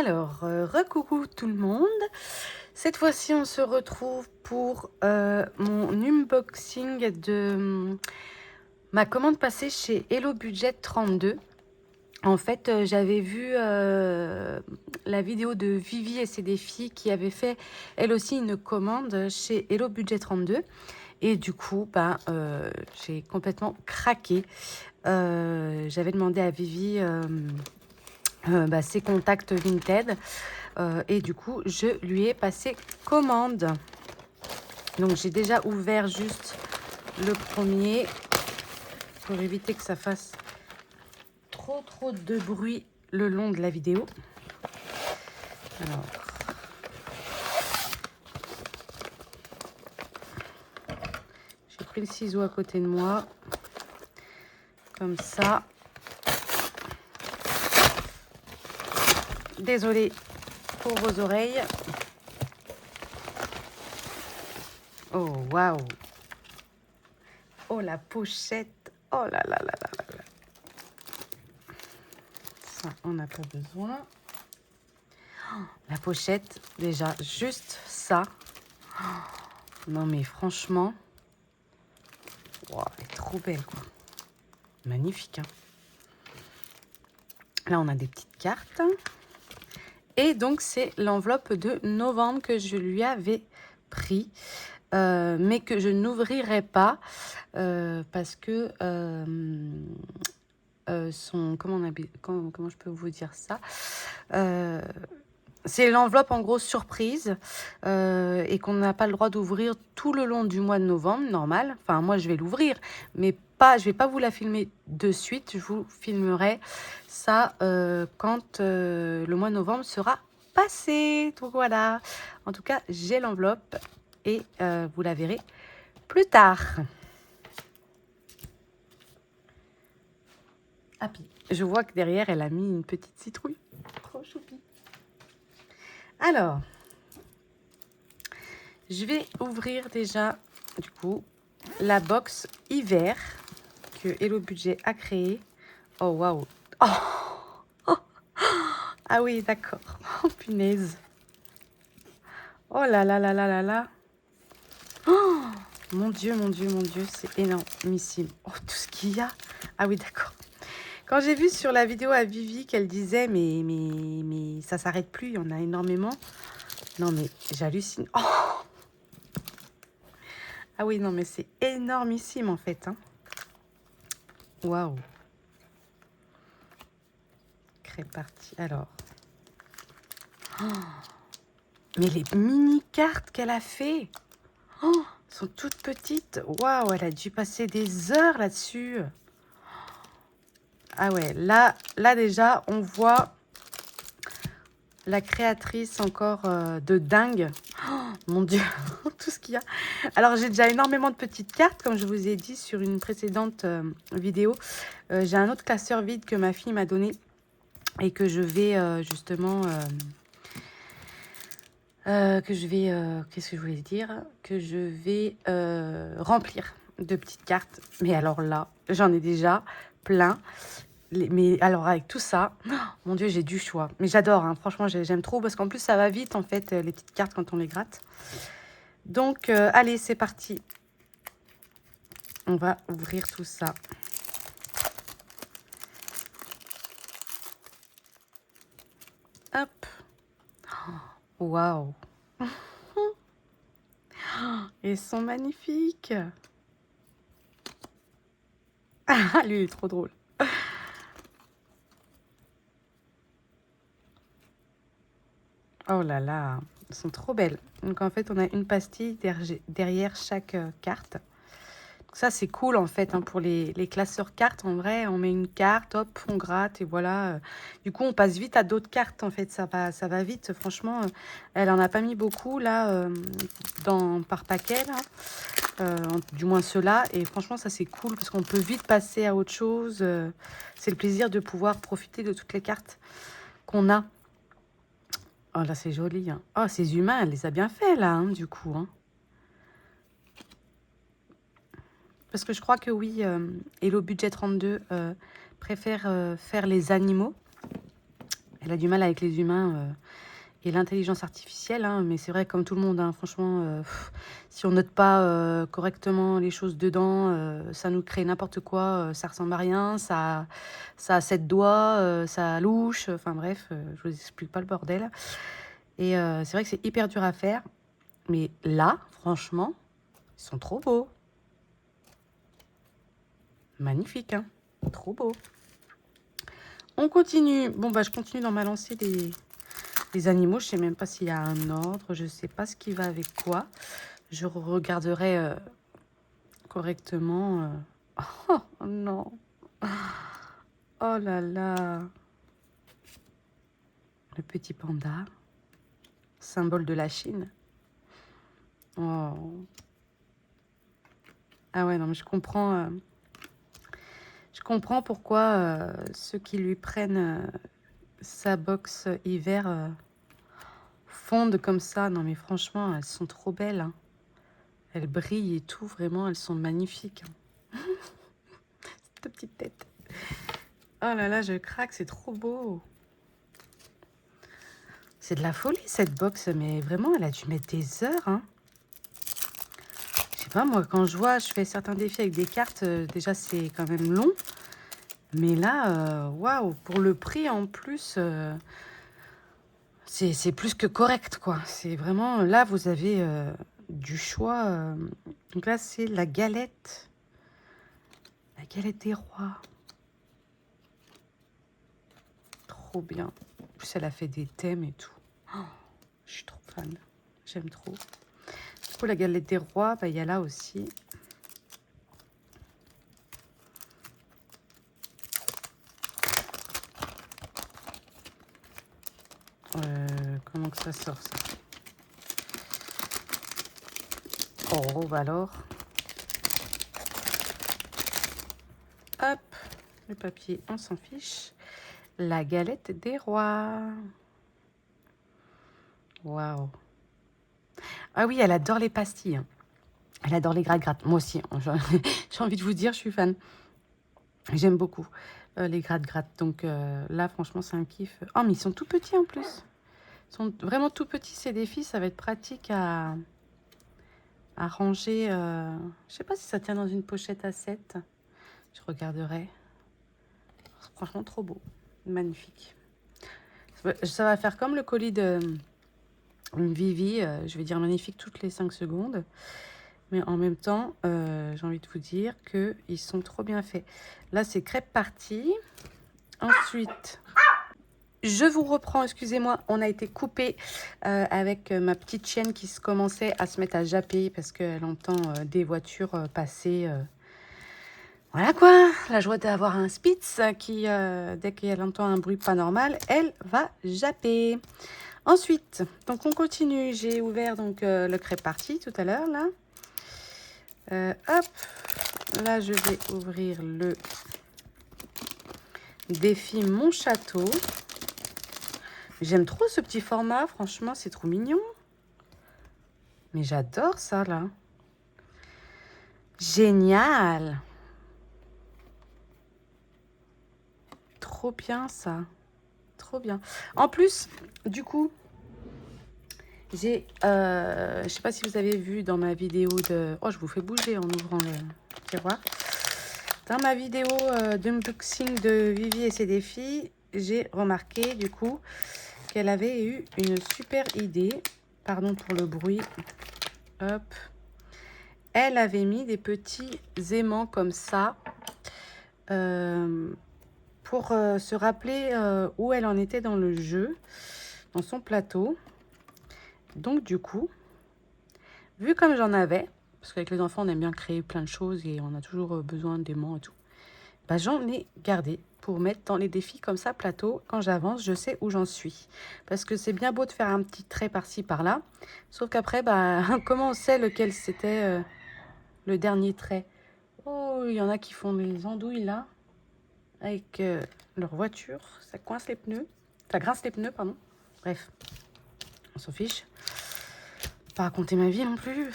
Alors, recoucou tout le monde. Cette fois-ci, on se retrouve pour mon unboxing de ma commande passée chez Hello Budget 32. En fait, j'avais vu la vidéo de Vivi et ses défis qui avait fait elle aussi une commande chez Hello Budget 32. Et du coup, j'ai complètement craqué. J'avais demandé à Vivi ses contacts Vinted. Et du coup, je lui ai passé commande. Donc, j'ai déjà ouvert juste le premier pour éviter que ça fasse trop de bruit le long de la vidéo. Alors, j'ai pris le ciseau à côté de moi. Comme ça. Désolée pour vos oreilles. Oh, waouh. Oh, la pochette. Oh là là là là là là. Ça, on n'a pas besoin. Oh, la pochette, déjà, juste ça. Oh, non, mais franchement, wow, elle est trop belle, quoi. Magnifique, hein. Là, on a des petites cartes. Et donc, c'est l'enveloppe de novembre que je lui avais pris. Mais que je n'ouvrirai pas parce que comment je peux vous dire ça, c'est l'enveloppe en gros surprise et qu'on n'a pas le droit d'ouvrir tout le long du mois de novembre, normal. Enfin, moi, je vais l'ouvrir, mais je vais pas vous la filmer de suite. Je vous filmerai ça quand le mois de novembre sera passé. Donc voilà. En tout cas, j'ai l'enveloppe et vous la verrez plus tard. Ah, puis je vois que derrière, elle a mis une petite citrouille. Trop choupi. Alors, je vais ouvrir déjà, du coup, la box hiver que Hello Budget a créée. Oh, waouh. Oh, oh. Ah oui, d'accord. Oh, punaise. Oh là là là là là là. Oh, mon Dieu, mon Dieu, mon Dieu, c'est énormissime. Oh, tout ce qu'il y a. Ah oui, d'accord. Quand j'ai vu sur la vidéo à Vivi qu'elle disait mais ça s'arrête plus, il y en a énormément. Non mais j'hallucine. Oh, ah oui, non mais c'est énormissime en fait. Hein. Waouh. Crêpe partie. Alors. Oh, mais les mini cartes qu'elle a fait. Oh, sont toutes petites. Waouh, elle a dû passer des heures là-dessus. Ah ouais, là déjà, on voit la créatrice encore de dingue. Oh, mon Dieu, tout ce qu'il y a. Alors, j'ai déjà énormément de petites cartes, comme je vous ai dit sur une précédente vidéo. J'ai un autre classeur vide que ma fille m'a donné et que je vais justement... qu'est-ce que je voulais dire? Que je vais remplir de petites cartes. Mais alors là, j'en ai déjà plein. Mais alors avec tout ça, oh, mon Dieu, j'ai du choix. Mais j'adore, hein, franchement, j'aime trop parce qu'en plus, ça va vite, en fait, les petites cartes quand on les gratte. Donc, allez, c'est parti. On va ouvrir tout ça. Hop. Waouh. Ils sont magnifiques. Ah, lui, il est trop drôle. Oh là là, elles sont trop belles. Donc en fait, on a une pastille derrière chaque carte. Donc ça, c'est cool en fait hein, pour les classeurs cartes. En vrai, on met une carte, hop, on gratte et voilà. Du coup, on passe vite à d'autres cartes en fait. Ça va vite. Franchement, elle en a pas mis beaucoup là, par paquet là. Du moins ceux-là. Et franchement, ça c'est cool parce qu'on peut vite passer à autre chose. C'est le plaisir de pouvoir profiter de toutes les cartes qu'on a. Oh là, c'est joli. Hein. Oh, ces humains, elle les a bien fait là, hein, du coup. Hein. Parce que je crois que oui, Hello Budget 32 préfère faire les animaux. Elle a du mal avec les humains et l'intelligence artificielle, hein, mais c'est vrai comme tout le monde, hein, franchement, si on note pas correctement les choses dedans, ça nous crée n'importe quoi, ça ressemble à rien, ça a 7 doigts, ça louche, enfin bref, je vous explique pas le bordel. Et c'est vrai que c'est hyper dur à faire, mais là, franchement, ils sont trop beaux. Magnifique, hein, trop beau. On continue. Bon, bah, je continue dans ma lancée des animaux. Je sais même pas s'il y a un ordre. Je sais pas ce qui va avec quoi. Je regarderai correctement. Oh non. Oh là là. Le petit panda. Symbole de la Chine. Oh. Ah ouais, non, mais je comprends. Je comprends pourquoi ceux qui lui prennent sa box hiver fondent comme ça. Non, mais franchement, elles sont trop belles, hein. Elles brillent et tout, vraiment, elles sont magnifiques, hein. Cette petite tête. Oh là là, je craque, c'est trop beau. C'est de la folie, cette box, mais vraiment, elle a dû mettre des heures, hein. Je sais pas, moi, quand je vois, je fais certains défis avec des cartes, déjà, c'est quand même long. Mais là, waouh, pour le prix, en plus, c'est plus que correct, quoi. C'est vraiment, là, vous avez du choix. Donc là, c'est la galette. La galette des rois. Trop bien. En plus, elle a fait des thèmes et tout. Oh, je suis trop fan. J'aime trop. Du coup, la galette des rois, bah, il y a là aussi. Comment que ça sort, ça? Oh, bah alors. Hop, le papier, on s'en fiche. La galette des rois. Waouh. Ah oui, elle adore les pastilles, hein. Elle adore les gratte-gratte. Moi aussi, hein. J'ai envie de vous dire, je suis fan. J'aime beaucoup les gratte-gratte. Donc là, franchement, c'est un kiff. Oh, mais ils sont tout petits en plus. Ils sont vraiment tout petits, ces défis. Ça va être pratique à ranger. Je sais pas si ça tient dans une pochette à 7. Je regarderai. Franchement, trop beau. Magnifique. Ça va faire comme le colis de Vivi. Je vais dire magnifique toutes les 5 secondes. Mais en même temps, j'ai envie de vous dire qu'ils sont trop bien faits. Là, c'est crêpe partie. Ensuite, je vous reprends, excusez-moi, on a été coupé avec ma petite chienne qui commençait à se mettre à japper parce qu'elle entend des voitures passer. Voilà quoi, la joie d'avoir un Spitz qui, dès qu'elle entend un bruit pas normal, elle va japper. Ensuite, donc on continue. J'ai ouvert donc le crêpe party tout à l'heure là. Hop, là je vais ouvrir le défi Mon Château. J'aime trop ce petit format, franchement c'est trop mignon. Mais j'adore ça là. Génial. Trop bien ça. Trop bien. En plus, du coup, j'ai, je sais pas si vous avez vu dans ma vidéo de... Oh, je vous fais bouger en ouvrant le tiroir. Dans ma vidéo d'unboxing de Vivi et ses défis, j'ai remarqué du coup qu'elle avait eu une super idée. Pardon pour le bruit. Hop. Elle avait mis des petits aimants comme ça pour se rappeler où elle en était dans le jeu, dans son plateau. Donc du coup, vu comme j'en avais, parce qu'avec les enfants on aime bien créer plein de choses et on a toujours besoin d'aimants et tout, bah, j'en ai gardé pour mettre dans les défis comme ça plateau. Quand j'avance, je sais où j'en suis. Parce que c'est bien beau de faire un petit trait par-ci, par-là. Sauf qu'après, bah, comment on sait lequel c'était le dernier trait? Oh, il y en a qui font des andouilles là, avec leur voiture. Ça coince les pneus. Ça grince les pneus, pardon. Bref, on s'en fiche. Pas raconter ma vie non plus.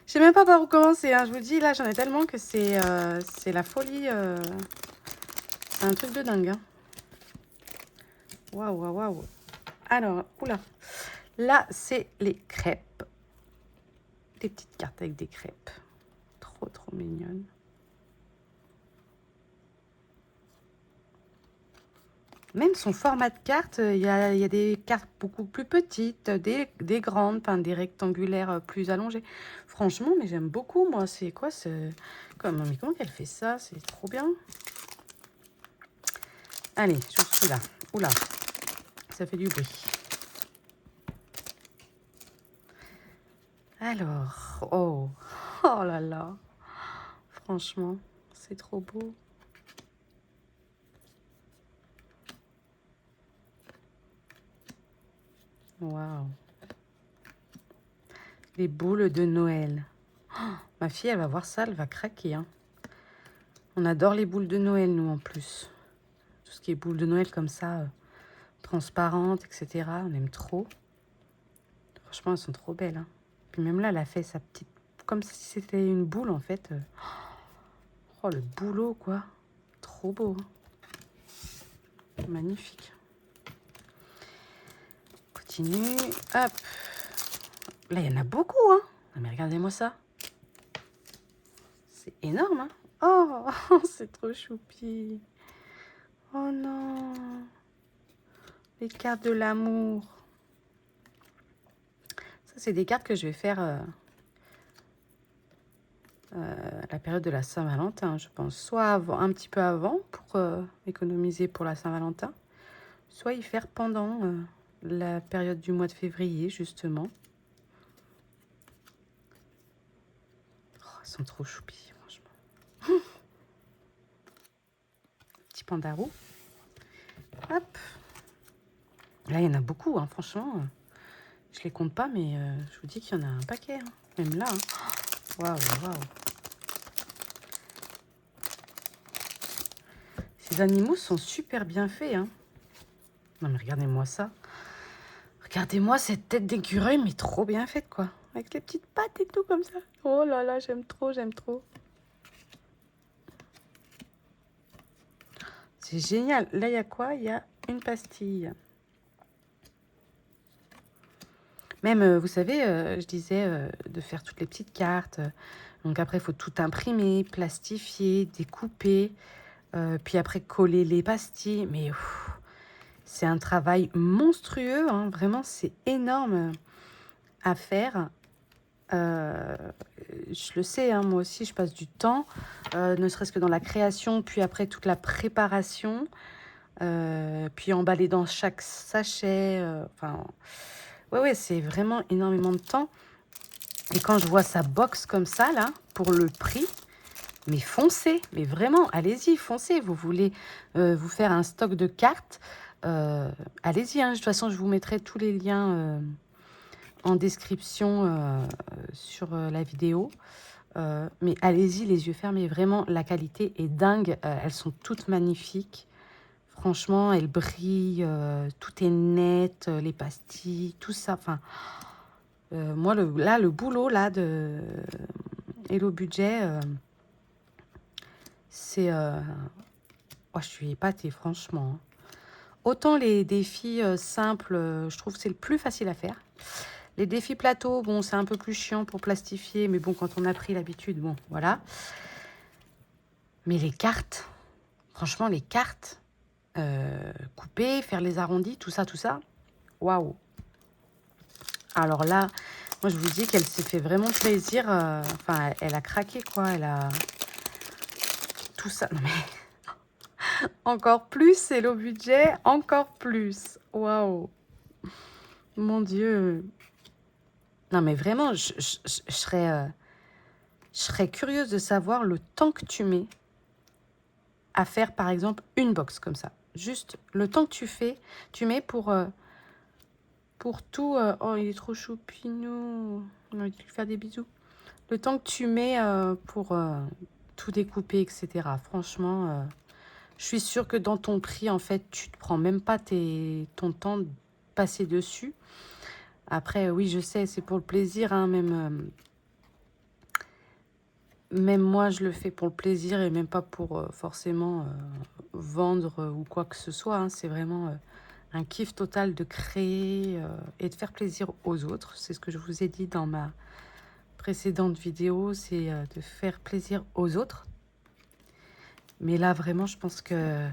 Je sais même pas par où commencer, hein. Je vous dis, là, j'en ai tellement que c'est la folie. C'est un truc de dingue, hein. Waouh, waouh, waouh. Alors, oula. Là, c'est les crêpes. Des petites cartes avec des crêpes. Trop, trop mignonnes. Même son format de carte, il y a des cartes beaucoup plus petites, des grandes, enfin des rectangulaires plus allongées. Franchement, mais j'aime beaucoup, moi. C'est quoi ce... Mais comment qu'elle fait ça? C'est trop bien. Allez, sur celui-là. Oula, ça fait du bruit. Alors, oh, oh là là. Franchement, c'est trop beau. Waouh. Les boules de Noël. Oh, ma fille, elle va voir ça, elle va craquer. Hein. On adore les boules de Noël, nous, en plus. Tout ce qui est boules de Noël comme ça, transparentes, etc. On aime trop. Franchement, elles sont trop belles. Hein. Puis même là, elle a fait sa petite... Comme si c'était une boule, en fait. Oh, le boulot, quoi. Trop beau. Hein. Magnifique. Continue. Hop. Là, il y en a beaucoup, hein. Ah, mais regardez-moi ça. C'est énorme, hein. Oh, c'est trop choupi. Oh non. Les cartes de l'amour. Ça, c'est des cartes que je vais faire à la période de la Saint-Valentin, je pense. Soit avant, un petit peu avant, pour économiser pour la Saint-Valentin. Soit y faire pendant la période du mois de février, justement. Oh, elles sont trop choupis, franchement. Petit pandarou. Hop. Là, il y en a beaucoup, hein, franchement. Je les compte pas, mais je vous dis qu'il y en a un paquet. Hein. Même là. Hein. Waouh, waouh. Ces animaux sont super bien faits. Hein. Non, mais regardez-moi ça. Regardez-moi cette tête d'écureuil, mais trop bien faite, quoi. Avec les petites pattes et tout comme ça. Oh là là, j'aime trop, j'aime trop. C'est génial. Là, il y a quoi? Il y a une pastille. Même, vous savez, je disais de faire toutes les petites cartes. Donc après, il faut tout imprimer, plastifier, découper. Puis après, coller les pastilles. Mais c'est un travail monstrueux. Hein. Vraiment, c'est énorme à faire. Je le sais, hein, moi aussi, je passe du temps, ne serait-ce que dans la création, puis après toute la préparation, puis emballer dans chaque sachet. Enfin, ouais, c'est vraiment énormément de temps. Et quand je vois sa box comme ça, là, pour le prix, mais foncez, mais vraiment, allez-y, foncez. Vous voulez vous faire un stock de cartes, allez-y. Hein. De toute façon, je vous mettrai tous les liens en description sur la vidéo. Mais allez-y, les yeux fermés. Vraiment, la qualité est dingue. Elles sont toutes magnifiques. Franchement, elles brillent. Tout est net. Les pastilles, tout ça. Enfin, moi, le boulot là de Hello Budget, c'est... Oh, je suis épatée, franchement. Hein. Autant les défis simples, je trouve que c'est le plus facile à faire. Les défis plateaux, bon, c'est un peu plus chiant pour plastifier, mais bon, quand on a pris l'habitude, bon, voilà. Mais les cartes, franchement, les cartes, couper, faire les arrondis, tout ça, waouh. Alors là, moi, je vous dis qu'elle s'est fait vraiment plaisir. Enfin, elle a craqué, quoi. Elle a tout ça. Non, mais encore plus, c'est le budget, encore plus. Waouh. Mon Dieu. Non, mais vraiment, je serais curieuse de savoir le temps que tu mets à faire, par exemple, une box comme ça. Juste le temps que tu mets pour tout... oh, il est trop choupinou. On va lui faire des bisous. Le temps que tu mets pour tout découper, etc. Franchement, je suis sûre que dans ton prix, en fait, tu te prends même pas ton temps de passer dessus. Après, oui, je sais, c'est pour le plaisir, hein, même moi, je le fais pour le plaisir et même pas pour forcément vendre ou quoi que ce soit. Hein. C'est vraiment un kiff total de créer et de faire plaisir aux autres. C'est ce que je vous ai dit dans ma précédente vidéo, c'est de faire plaisir aux autres. Mais là, vraiment, je pense que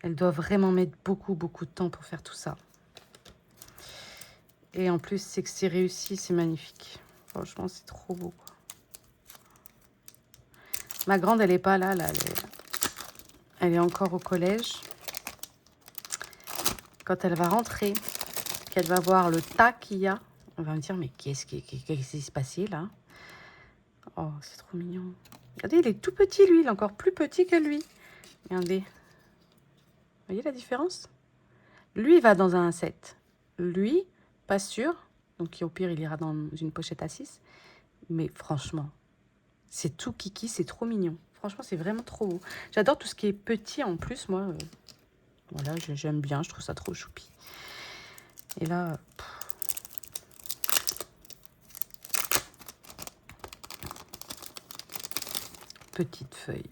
elle doit vraiment mettre beaucoup, beaucoup de temps pour faire tout ça. Et en plus, c'est que c'est réussi, c'est magnifique. Franchement, c'est trop beau, quoi. Ma grande, elle est pas là, elle est encore au collège. Quand elle va rentrer, qu'elle va voir le tas qu'il y a, elle va me dire, mais qu'est-ce qui s'est passé, là? Oh, c'est trop mignon. Regardez, il est tout petit, lui. Il est encore plus petit que lui. Regardez. Vous voyez la différence? Lui, il va dans un 7. Lui, pas sûr. Donc, au pire, il ira dans une pochette à 6. Mais franchement, c'est tout kiki, c'est trop mignon. Franchement, c'est vraiment trop beau. J'adore tout ce qui est petit en plus, moi. Voilà, j'aime bien, je trouve ça trop choupi. Et là, petite feuille.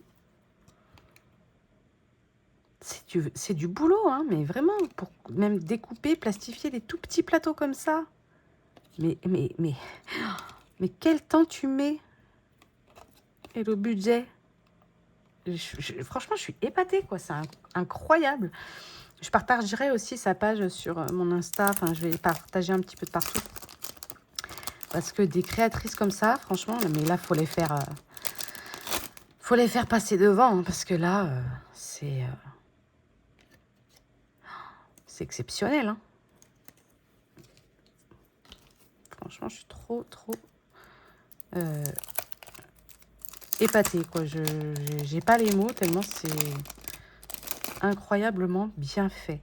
C'est du boulot, hein, mais vraiment, pour même découper, plastifier des tout petits plateaux comme ça. Mais quel temps tu mets? Et le budget? Franchement, je suis épatée, quoi. C'est incroyable. Je partagerai aussi sa page sur mon Insta. Enfin, je vais partager un petit peu de partout. Parce que des créatrices comme ça, franchement, mais là, faut les faire passer devant. Hein, parce que là, c'est exceptionnel. Hein. Franchement, je suis trop épatée, quoi. J'ai pas les mots tellement c'est incroyablement bien fait.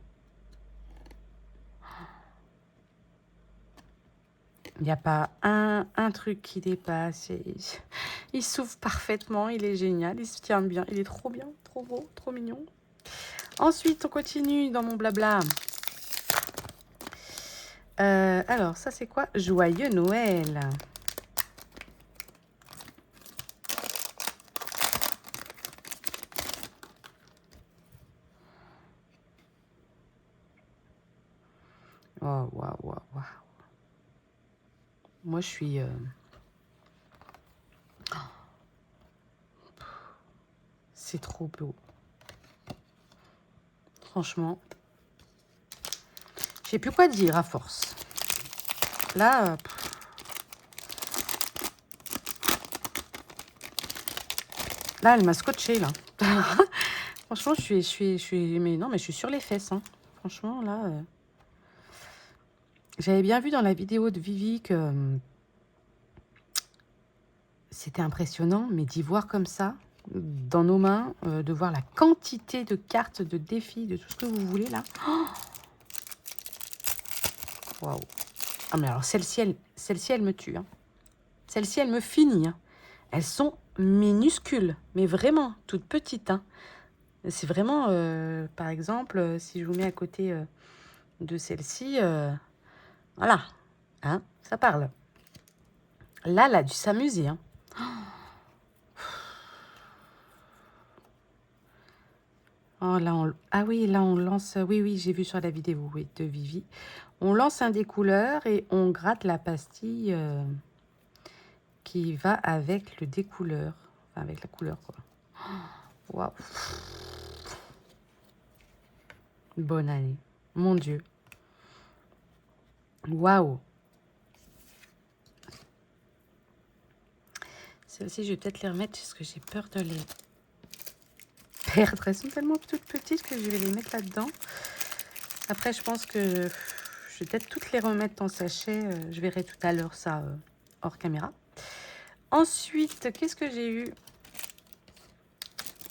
Il n'y a pas un truc qui dépasse. Il s'ouvre parfaitement, il est génial, il se tient bien, il est trop bien, trop beau, trop mignon. Ensuite, on continue dans mon blabla. Alors, ça c'est quoi? Joyeux Noël. Oh, waouh. Moi, je suis... C'est trop beau. Franchement. Je sais plus quoi dire à force. Là... Là, elle m'a scotché, là. Franchement, je suis... Mais non, mais je suis sur les fesses, hein. Franchement, là... J'avais bien vu dans la vidéo de Vivi que c'était impressionnant, mais d'y voir comme ça, dans nos mains, de voir la quantité de cartes, de défis, de tout ce que vous voulez, là. Waouh. Ah, mais alors, celle-ci, elle me tue. Hein. Celle-ci, elle me finit. Hein. Elles sont minuscules, mais vraiment toutes petites. Hein. C'est vraiment, par exemple, si je vous mets à côté de celle-ci, voilà, hein, ça parle. Là, elle a dû s'amuser. Hein. Oh, là, ah oui, là, on lance... Oui, j'ai vu sur la vidéo de Vivi. On lance un des couleurs et on gratte la pastille qui va avec le découleur. Enfin, avec la couleur, quoi. Waouh. Bonne année. Mon Dieu. Waouh. Celles-ci, je vais peut-être les remettre parce que j'ai peur de les perdre. Elles sont tellement toutes petites que je vais les mettre là-dedans. Après, je pense que je vais peut-être toutes les remettre en sachet. Je verrai tout à l'heure ça hors caméra. Ensuite, qu'est-ce que j'ai eu?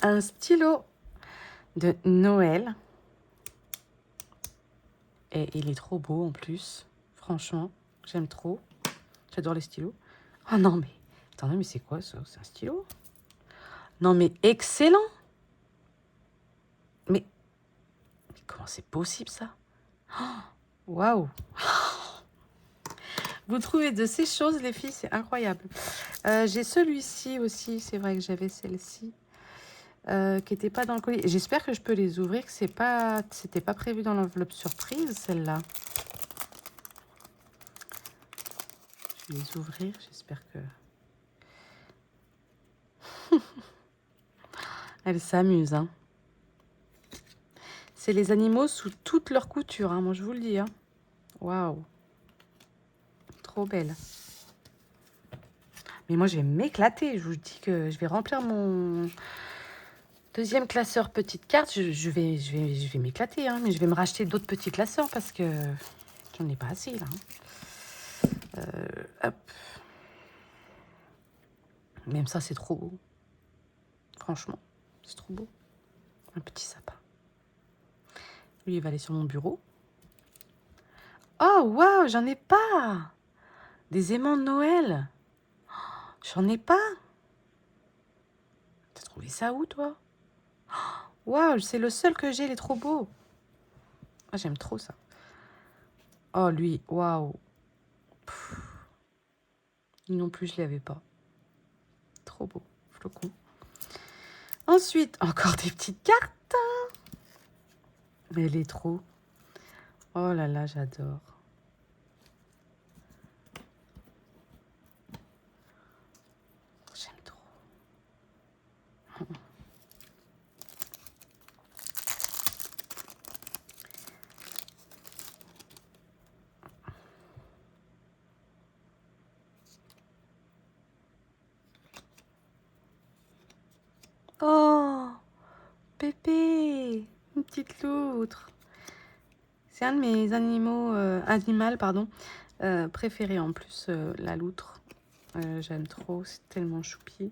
Un stylo de Noël. Et il est trop beau en plus. Franchement, j'aime trop. J'adore les stylos. Oh non, mais... Attendez, mais c'est quoi ça? C'est un stylo? Non, mais excellent! Mais comment c'est possible ça? Waouh! Vous trouvez de ces choses, les filles, c'est incroyable. J'ai celui-ci aussi, c'est vrai que j'avais celle-ci. qui n'étaient pas dans le colis. J'espère que je peux les ouvrir, que c'était pas prévu dans l'enveloppe surprise, celle-là. Je vais les ouvrir, j'espère que... Elle s'amuse, hein. C'est les animaux sous toutes leurs coutures, hein, moi je vous le dis. Hein. Waouh. Trop belle. Mais moi, je vais m'éclater. Je vous dis que je vais remplir mon deuxième classeur petite carte. Je vais m'éclater. Hein, mais je vais me racheter d'autres petits classeurs parce que j'en ai pas assez, là. Hein. Hop. Même ça, c'est trop beau. Franchement, c'est trop beau. Un petit sapin. Lui, il va aller sur mon bureau. Oh, waouh, j'en ai pas. Des aimants de Noël. J'en ai pas. T'as trouvé ça où, toi? Waouh, c'est le seul que j'ai, il est trop beau. Ah, j'aime trop ça. Oh, lui, waouh. Lui non plus, je l'avais pas. Trop beau, flocon. Ensuite, encore des petites cartes. Mais elle est trop. Oh là là, j'adore. J'aime trop. Oh, Pépé, une petite loutre. C'est un de mes animaux préférés en plus, la loutre. J'aime trop, c'est tellement choupi.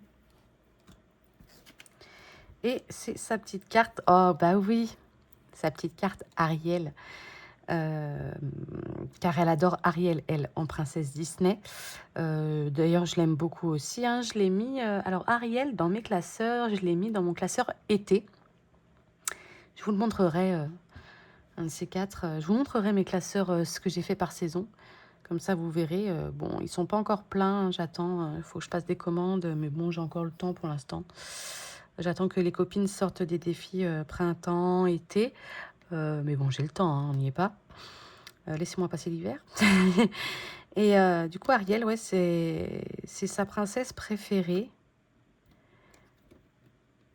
Et c'est sa petite carte. Oh, bah oui, sa petite carte Ariel. Car elle adore Ariel, elle, en princesse Disney. D'ailleurs, je l'aime beaucoup aussi. Hein. Je l'ai mis... alors, Ariel, dans mes classeurs, je l'ai mis dans mon classeur été. Je vous le montrerai, un de ces quatre. Je vous montrerai mes classeurs, ce que j'ai fait par saison. Comme ça, vous verrez. Bon, ils sont pas encore pleins. Hein, j'attends. Il faut que je passe des commandes. Mais bon, j'ai encore le temps pour l'instant. J'attends que les copines sortent des défis printemps, été. Mais bon, j'ai le temps. Hein, on n'y est pas. Laissez-moi passer l'hiver. Et du coup, Ariel, ouais, c'est sa princesse préférée.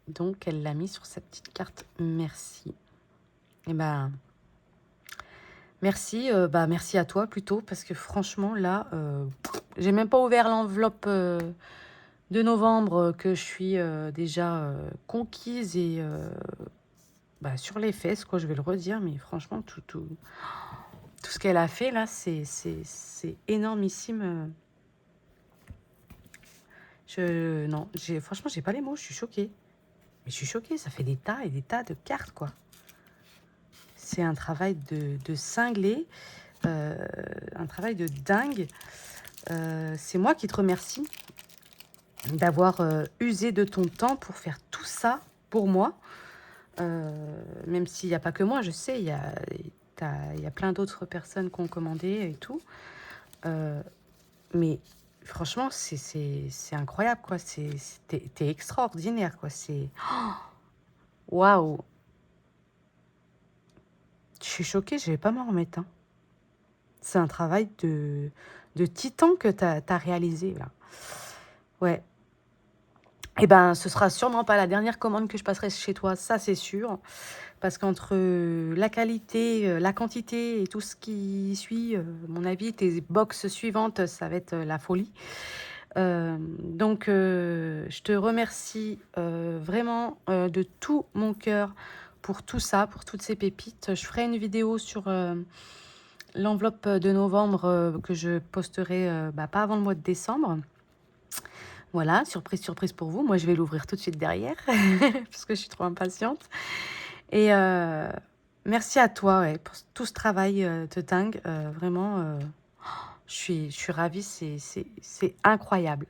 Donc, elle l'a mis sur sa petite carte. Merci. Et ben, merci. Merci à toi plutôt, parce que franchement, là, j'ai même pas ouvert l'enveloppe de novembre que je suis déjà conquise et sur les fesses, quoi. Je vais le redire, mais franchement, tout ce qu'elle a fait là, c'est énormissime. Non, franchement, j'ai pas les mots, je suis choquée. Mais je suis choquée, ça fait des tas et des tas de cartes, quoi. C'est un travail de cinglé, un travail de dingue. C'est moi qui te remercie d'avoir usé de ton temps pour faire tout ça pour moi. Même s'il n'y a pas que moi, je sais, il y a plein d'autres personnes qui ont commandé et tout. Mais franchement, c'est incroyable, quoi. T'es extraordinaire, quoi. C'est... Waouh! Je suis choquée, je vais pas m'en remettre. Hein. C'est un travail de titan que tu as réalisé, là. Ouais. Eh ben, ce sera sûrement pas la dernière commande que je passerai chez toi, ça c'est sûr. Parce qu'entre la qualité, la quantité et tout ce qui suit, mon avis, tes box suivantes, ça va être la folie. Donc, je te remercie vraiment de tout mon cœur pour tout ça, pour toutes ces pépites. Je ferai une vidéo sur l'enveloppe de novembre que je posterai pas avant le mois de décembre. Voilà, surprise, surprise pour vous. Moi, je vais l'ouvrir tout de suite derrière, parce que je suis trop impatiente. Et merci à toi ouais, pour tout ce travail de dingue. Vraiment, je suis ravie, c'est incroyable.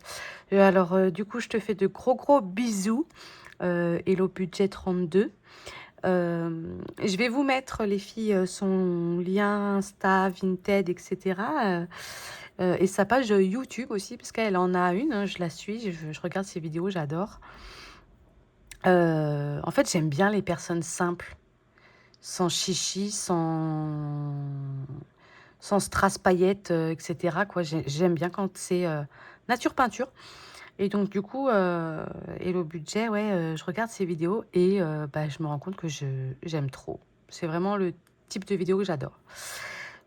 Alors, du coup, je te fais de gros, gros bisous. Hello Budget 32. Je vais vous mettre, les filles, son lien Insta, Vinted, etc. Et sa page YouTube aussi, parce qu'elle en a une. Hein, je la suis, je regarde ses vidéos, j'adore. En fait, j'aime bien les personnes simples, sans chichi, sans strass paillettes, etc. Quoi. J'aime bien quand c'est nature peinture. Et donc, du coup, et le budget, ouais, je regarde ces vidéos et bah, je me rends compte que j'aime trop. C'est vraiment le type de vidéo que j'adore.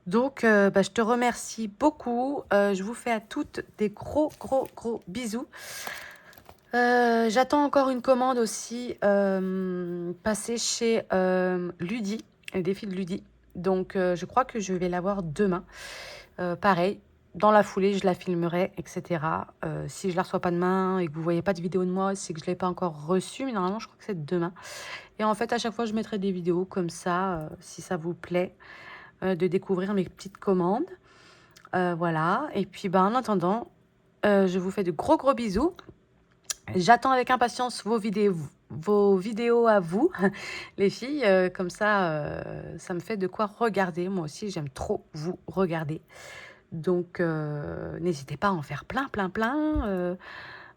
Donc, bah, je te remercie beaucoup. Je vous fais à toutes des gros, gros, gros bisous. J'attends encore une commande aussi passée chez Ludi, le défi de Ludi. Donc, je crois que je vais l'avoir demain. Pareil, dans la foulée, je la filmerai, etc. Si je la reçois pas demain et que vous voyez pas de vidéo de moi, c'est que je l'ai pas encore reçue. Mais normalement, je crois que c'est demain. Et en fait, à chaque fois, je mettrai des vidéos comme ça, si ça vous plaît, de découvrir mes petites commandes. Voilà. Et puis, bah, en attendant, je vous fais de gros, gros bisous. J'attends avec impatience vos vidéos à vous, les filles. Comme ça me fait de quoi regarder. Moi aussi, j'aime trop vous regarder. Donc, n'hésitez pas à en faire plein, plein, plein.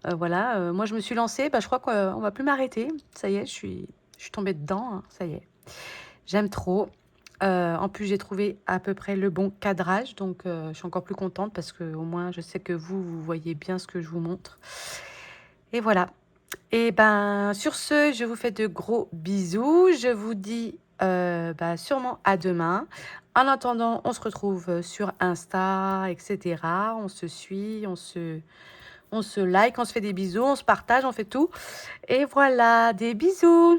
Voilà, moi, je me suis lancée. Bah, je crois qu'on va plus m'arrêter. Ça y est, je suis tombée dedans. Hein, ça y est. J'aime trop. En plus, j'ai trouvé à peu près le bon cadrage. Donc, je suis encore plus contente parce que au moins, je sais que vous voyez bien ce que je vous montre. Et voilà. Et ben, sur ce, je vous fais de gros bisous. Je vous dis bah, sûrement à demain. En attendant, on se retrouve sur Insta, etc. On se suit, on se like, on se fait des bisous, on se partage, on fait tout. Et voilà, des bisous.